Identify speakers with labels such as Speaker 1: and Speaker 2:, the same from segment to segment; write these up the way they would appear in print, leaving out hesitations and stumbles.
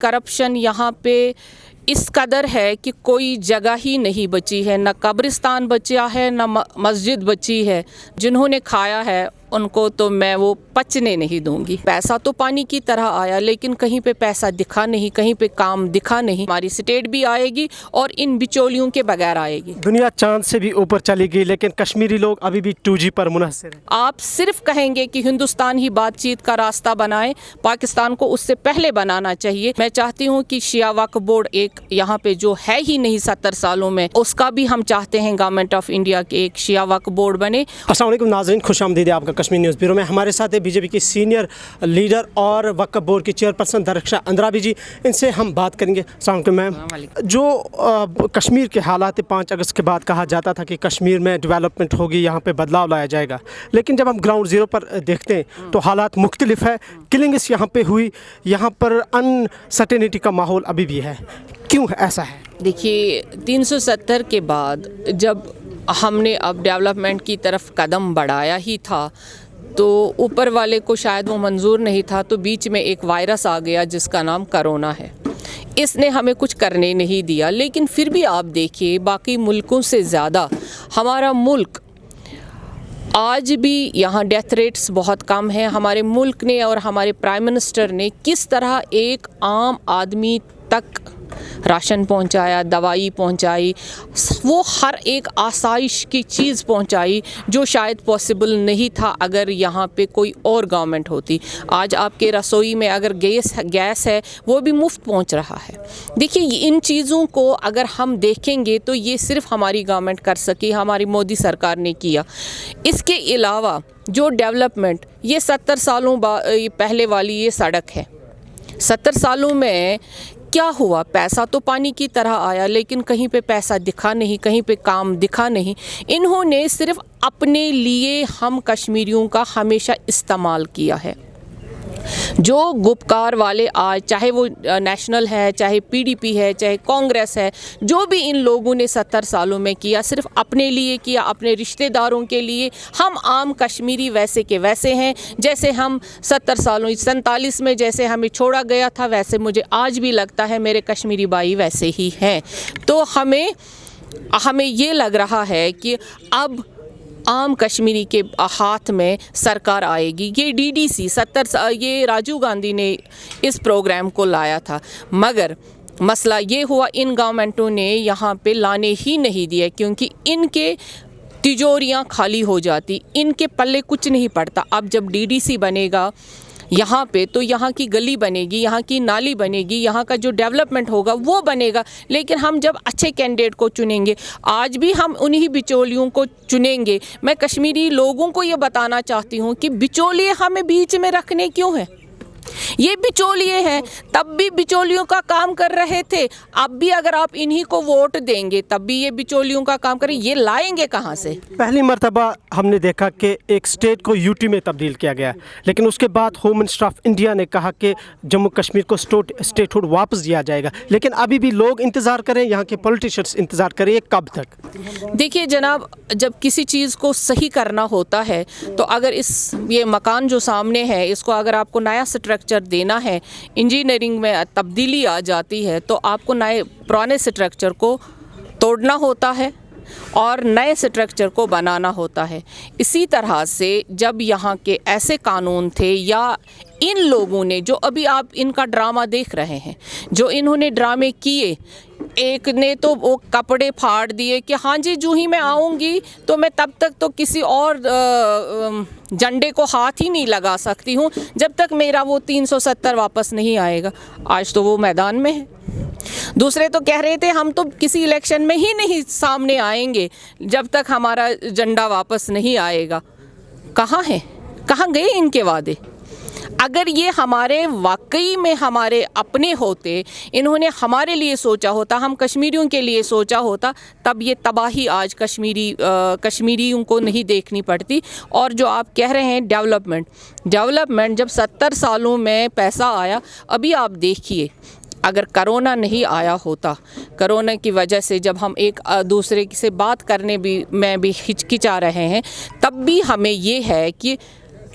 Speaker 1: Corruption यहाँ पे इस कदर है कि कोई जगह ही नहीं बची है, न कब्रिस्तान बचा है न मस्जिद बची है। जिन्होंने खाया है उनको तो मैं वो पचने नहीं दूंगी। पैसा तो पानी की तरह आया, लेकिन कहीं पे पैसा दिखा नहीं, कहीं पे काम दिखा नहीं। हमारी स्टेट भी आएगी और इन बिचौलियों के बगैर आएगी।
Speaker 2: दुनिया चांद से भी ऊपर चली गई, लेकिन कश्मीरी लोग अभी भी 2G पर मुनहसर हैं।
Speaker 1: आप सिर्फ कहेंगे कि हिंदुस्तान ही बातचीत का रास्ता बनाए, पाकिस्तान को उससे पहले बनाना चाहिए। मैं चाहती हूँ कि शिया वक्फ बोर्ड एक यहाँ पे जो है ही नहीं 70 सालों में, उसका भी हम चाहते हैं गवर्नमेंट ऑफ इंडिया के एक शिया वक्फ बोर्ड बने।
Speaker 2: अस्सलाम वालेकुम नाज़रीन, खुशामदीद आपका कश्मीर न्यूज़ ब्यूरो में। हमारे साथ है बीजेपी की सीनियर लीडर और वक्फ बोर्ड की चेयरपर्सन दरख्शा अंद्राबी जी। इनसे हम बात करेंगे। अस्सलाम वालेकुम मैम। जो कश्मीर के हालात 5 अगस्त के बाद कहा जाता था कि कश्मीर में डेवलपमेंट होगी, यहाँ पे बदलाव लाया जाएगा, लेकिन जब हम ग्राउंड ज़ीरो पर देखते हैं तो हालात मुख्तलिफ है। किलिंग्स यहाँ पे हुई, यहाँ पर अनसर्टेनिटी का माहौल अभी भी है। क्यों ऐसा है?
Speaker 1: देखिए, 370 के बाद जब हमने अब डेवलपमेंट की तरफ कदम बढ़ाया ही था तो ऊपर वाले को शायद वो मंजूर नहीं था, तो बीच में एक वायरस आ गया जिसका नाम कोरोना है। इसने हमें कुछ करने नहीं दिया, लेकिन फिर भी आप देखिए बाकी मुल्कों से ज़्यादा हमारा मुल्क आज भी यहाँ डेथ रेट्स बहुत कम है। हमारे मुल्क ने और हमारे प्राइम मिनिस्टर ने किस तरह एक आम आदमी तक राशन पहुंचाया, दवाई पहुंचाई, वो हर एक आसाइश की चीज़ पहुंचाई जो शायद पॉसिबल नहीं था अगर यहाँ पे कोई और गवर्नमेंट होती। आज आपके रसोई में अगर गैस है वो भी मुफ्त पहुंच रहा है। देखिए, इन चीज़ों को अगर हम देखेंगे तो ये सिर्फ हमारी गवर्नमेंट कर सकी, हमारी मोदी सरकार ने किया। इसके अलावा जो डेवलपमेंट ये 70 सालों पहले वाली ये सड़क है, 70 सालों में क्या हुआ? पैसा तो पानी की तरह आया, लेकिन कहीं पे पैसा दिखा नहीं, कहीं पे काम दिखा नहीं। इन्होंने सिर्फ अपने लिए हम कश्मीरियों का हमेशा इस्तेमाल किया है। जो गुपकार वाले आज, चाहे वो नेशनल है, चाहे PDP है, चाहे कांग्रेस है, जो भी इन लोगों ने 70 सालों में किया सिर्फ अपने लिए किया, अपने रिश्तेदारों के लिए। हम आम कश्मीरी वैसे के वैसे हैं जैसे हम 70 सालों 47 में जैसे हमें छोड़ा गया था, वैसे मुझे आज भी लगता है मेरे कश्मीरी भाई वैसे ही हैं। तो हमें ये लग रहा है कि अब आम कश्मीरी के हाथ में सरकार आएगी। ये DDC 70 ये राजीव गांधी ने इस प्रोग्राम को लाया था, मगर मसला ये हुआ इन गवर्नमेंटों ने यहाँ पे लाने ही नहीं दिया, क्योंकि इनके तिजोरियाँ खाली हो जाती, इनके पल्ले कुछ नहीं पड़ता। अब जब DDC बनेगा यहाँ पे तो यहाँ की गली बनेगी, यहाँ की नाली बनेगी, यहाँ का जो डेवलपमेंट होगा वो बनेगा। लेकिन हम जब अच्छे कैंडिडेट को चुनेंगे, आज भी हम उन्हीं बिचौलियों को चुनेंगे। मैं कश्मीरी लोगों को ये बताना चाहती हूँ कि बिचौलिए हमें बीच में रखने क्यों हैं? ये बिचौलिए हैं, तब भी बिचौलियों का काम कर रहे थे, अब भी अगर आप इन्हीं को वोट देंगे तब भी ये बिचौलियों का काम करें। ये लाएंगे कहाँ से?
Speaker 2: पहली मर्तबा हमने देखा कि एक स्टेट को UT में तब्दील किया गया, लेकिन उसके बाद होम मिनिस्टर ऑफ इंडिया ने कहा कि जम्मू कश्मीर को स्टेटहुड वापस दिया जाएगा। लेकिन अभी भी लोग इंतज़ार करें, यहाँ के पॉलिटिशियंस इंतज़ार करें, ये कब तक?
Speaker 1: देखिए जनाब, जब किसी चीज़ को सही करना होता है तो अगर ये मकान जो सामने है इसको अगर आपको नया स्ट्रक्चर देना है, इंजीनियरिंग में तब्दीली आ जाती है, तो आपको पुराने स्ट्रक्चर को तोड़ना होता है और नए स्ट्रक्चर को बनाना होता है। इसी तरह से जब यहाँ के ऐसे कानून थे या इन लोगों ने जो अभी आप इनका ड्रामा देख रहे हैं, जो इन्होंने ड्रामे किए, एक ने तो वो कपड़े फाड़ दिए कि हाँ जी जो ही मैं आऊँगी तो मैं तब तक तो किसी और झंडे को हाथ ही नहीं लगा सकती हूँ जब तक मेरा वो 370 वापस नहीं आएगा। आज तो वो मैदान में है। दूसरे तो कह रहे थे हम तो किसी इलेक्शन में ही नहीं सामने आएंगे जब तक हमारा झंडा वापस नहीं आएगा। कहाँ है? कहाँ गए इनके वादे? अगर ये हमारे वाकई में हमारे अपने होते, इन्होंने हमारे लिए सोचा होता, हम कश्मीरियों के लिए सोचा होता, तब ये तबाही आज कश्मीरियों को नहीं देखनी पड़ती। और जो आप कह रहे हैं डेवलपमेंट जब 70 सालों में पैसा आया, अभी आप देखिए अगर करोना नहीं आया होता, करोना की वजह से जब हम एक दूसरे से बात करने में भी हिचकिचा रहे हैं, तब भी हमें ये है कि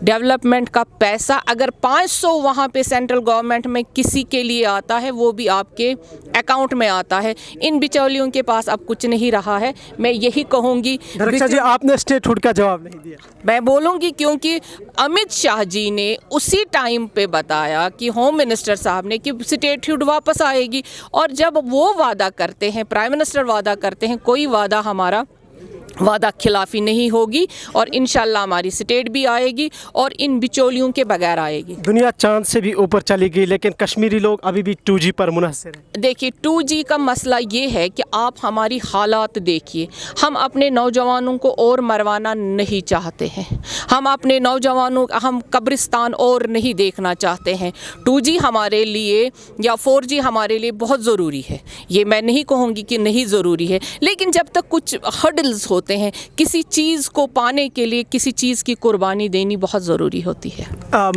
Speaker 1: डेवलपमेंट का पैसा अगर 500 वहाँ पे सेंट्रल गवर्नमेंट में किसी के लिए आता है वो भी आपके अकाउंट में आता है। इन बिचौलियों के पास अब कुछ नहीं रहा है। मैं यही कहूँगी,
Speaker 2: दरक्षा जी आपने स्टेटहुड का जवाब नहीं दिया।
Speaker 1: मैं बोलूँगी क्योंकि अमित शाह जी ने उसी टाइम पे बताया कि होम मिनिस्टर साहब ने कि स्टेटहुड वापस आएगी, और जब वो वादा करते हैं, प्राइम मिनिस्टर वादा करते हैं, कोई वादा हमारा वादा खिलाफी नहीं होगी और इंशाल्लाह हमारी स्टेट भी आएगी और इन बिचौलियों के बगैर आएगी।
Speaker 2: दुनिया चांद से भी ऊपर चली गई लेकिन कश्मीरी लोग अभी भी 2G पर मुनहसर हैं।
Speaker 1: देखिए 2G का मसला ये है कि आप हमारी हालात देखिए, हम अपने नौजवानों को और मरवाना नहीं चाहते हैं, हम अपने नौजवानों हम कब्रिस्तान और नहीं देखना चाहते हैं। 2G हमारे लिए या 4G हमारे लिए बहुत ज़रूरी है, ये मैं नहीं कहूँगी कि नहीं ज़रूरी है, लेकिन जब तक कुछ हर्डल्स होते हैं, किसी चीज़ को पाने के लिए किसी चीज़ की कुर्बानी देनी बहुत ज़रूरी होती है।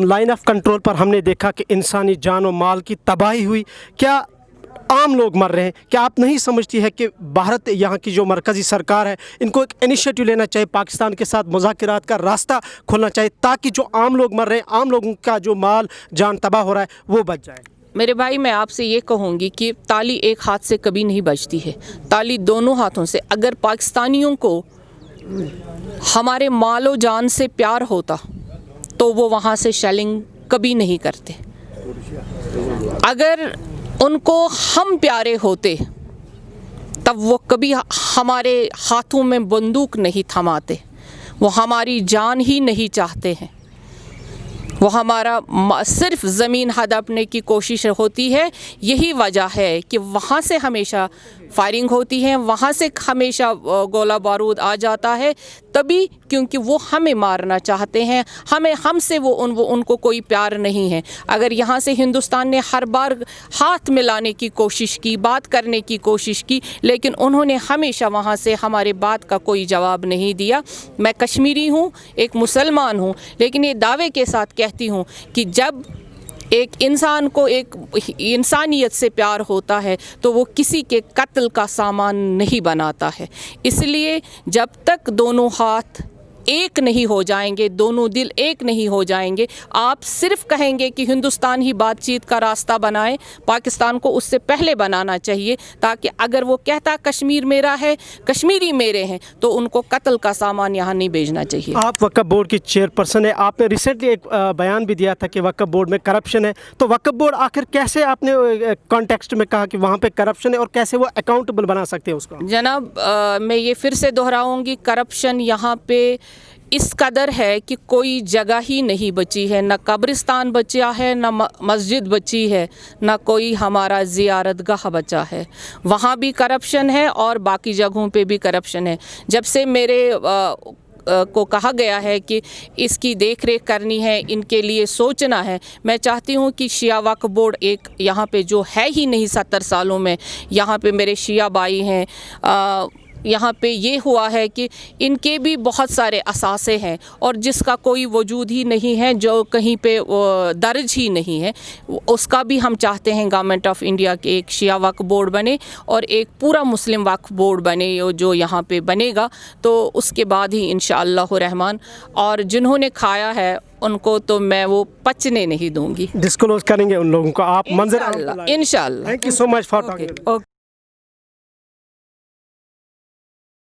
Speaker 2: लाइन ऑफ कंट्रोल पर हमने देखा कि इंसानी जान और माल की तबाही हुई, क्या आम लोग मर रहे हैं? क्या आप नहीं समझती है कि भारत यहाँ की जो मरकज़ी सरकार है इनको एक इनिशिएटिव लेना चाहिए, पाकिस्तान के साथ मुज़ाकरात का रास्ता खोलना चाहिए ताकि जो आम लोग मर रहे हैं, आम लोगों का जो माल जान तबाह हो रहा है वो बच जाए?
Speaker 1: मेरे भाई मैं आपसे ये कहूँगी कि ताली एक हाथ से कभी नहीं बजती है, ताली दोनों हाथों से। अगर पाकिस्तानियों को हमारे मालो जान से प्यार होता तो वो वहाँ से शेलिंग कभी नहीं करते। अगर उनको हम प्यारे होते तब वो कभी हमारे हाथों में बंदूक नहीं थमाते, वो हमारी जान ही नहीं चाहते हैं, वो हमारा सिर्फ ज़मीन हड़पने की कोशिश होती है। यही वजह है कि वहाँ से हमेशा फायरिंग होती है, वहाँ से हमेशा गोला बारूद आ जाता है, तभी क्योंकि वो हमें मारना चाहते हैं, हमसे वो उनको कोई प्यार नहीं है। अगर यहाँ से हिंदुस्तान ने हर बार हाथ मिलाने की कोशिश की, बात करने की कोशिश की, लेकिन उन्होंने हमेशा वहाँ से हमारे बात का कोई जवाब नहीं दिया। मैं कश्मीरी हूँ, एक मुसलमान हूँ, लेकिन ये दावे के साथ कहती हूँ कि जब एक इंसान को एक इंसानियत से प्यार होता है तो वो किसी के कत्ल का सामान नहीं बनाता है। इसलिए जब तक दोनों हाथ एक नहीं हो जाएंगे, दोनों दिल एक नहीं हो जाएंगे, आप सिर्फ कहेंगे कि हिंदुस्तान ही बातचीत का रास्ता बनाए, पाकिस्तान को उससे पहले बनाना चाहिए, ताकि अगर वो कहता कश्मीर मेरा है, कश्मीरी मेरे हैं, तो उनको कत्ल का सामान यहाँ नहीं भेजना चाहिए।
Speaker 2: आप वक्फ बोर्ड की चेयरपर्सन है, आपने रिसेंटली एक बयान भी दिया था कि वक्फ बोर्ड में करप्शन है, तो वक्फ बोर्ड आखिर कैसे आपने कॉन्टेक्स्ट में कहा कि वहाँ पे करप्शन है और कैसे वो अकाउंटेबल बना सकते हैं उसको?
Speaker 1: जनाब मैं ये फिर से दोहराऊंगी, करप्शन यहाँ पे इस कदर है कि कोई जगह ही नहीं बची है, न कब्रिस्तान बचा है, न मस्जिद बची है, न कोई हमारा ज़ियारतगाह बचा है। वहाँ भी करप्शन है और बाकी जगहों पे भी करप्शन है। जब से मेरे को कहा गया है कि इसकी देख रेख करनी है, इनके लिए सोचना है, मैं चाहती हूँ कि शिया वक्फ बोर्ड एक यहाँ पे जो है ही नहीं 70 सालों में, यहाँ पे मेरे शिया भाई हैं, यहाँ पे ये हुआ है कि इनके भी बहुत सारे असासे हैं और जिसका कोई वजूद ही नहीं है, जो कहीं पे दर्ज ही नहीं है, उसका भी हम चाहते हैं गवर्नमेंट ऑफ इंडिया के एक शिया वक्फ बोर्ड बने और एक पूरा मुस्लिम वक्फ बोर्ड बने जो यहाँ पे बनेगा, तो उसके बाद ही इंशाअल्लाह रहमान। और जिन्होंने खाया है उनको तो मैं वो पचने नहीं दूंगी।
Speaker 2: डिस्क्लोज करेंगे उन लोगों को आप मंजर
Speaker 1: इंशाअल्लाह।
Speaker 2: Thank you so much for talking.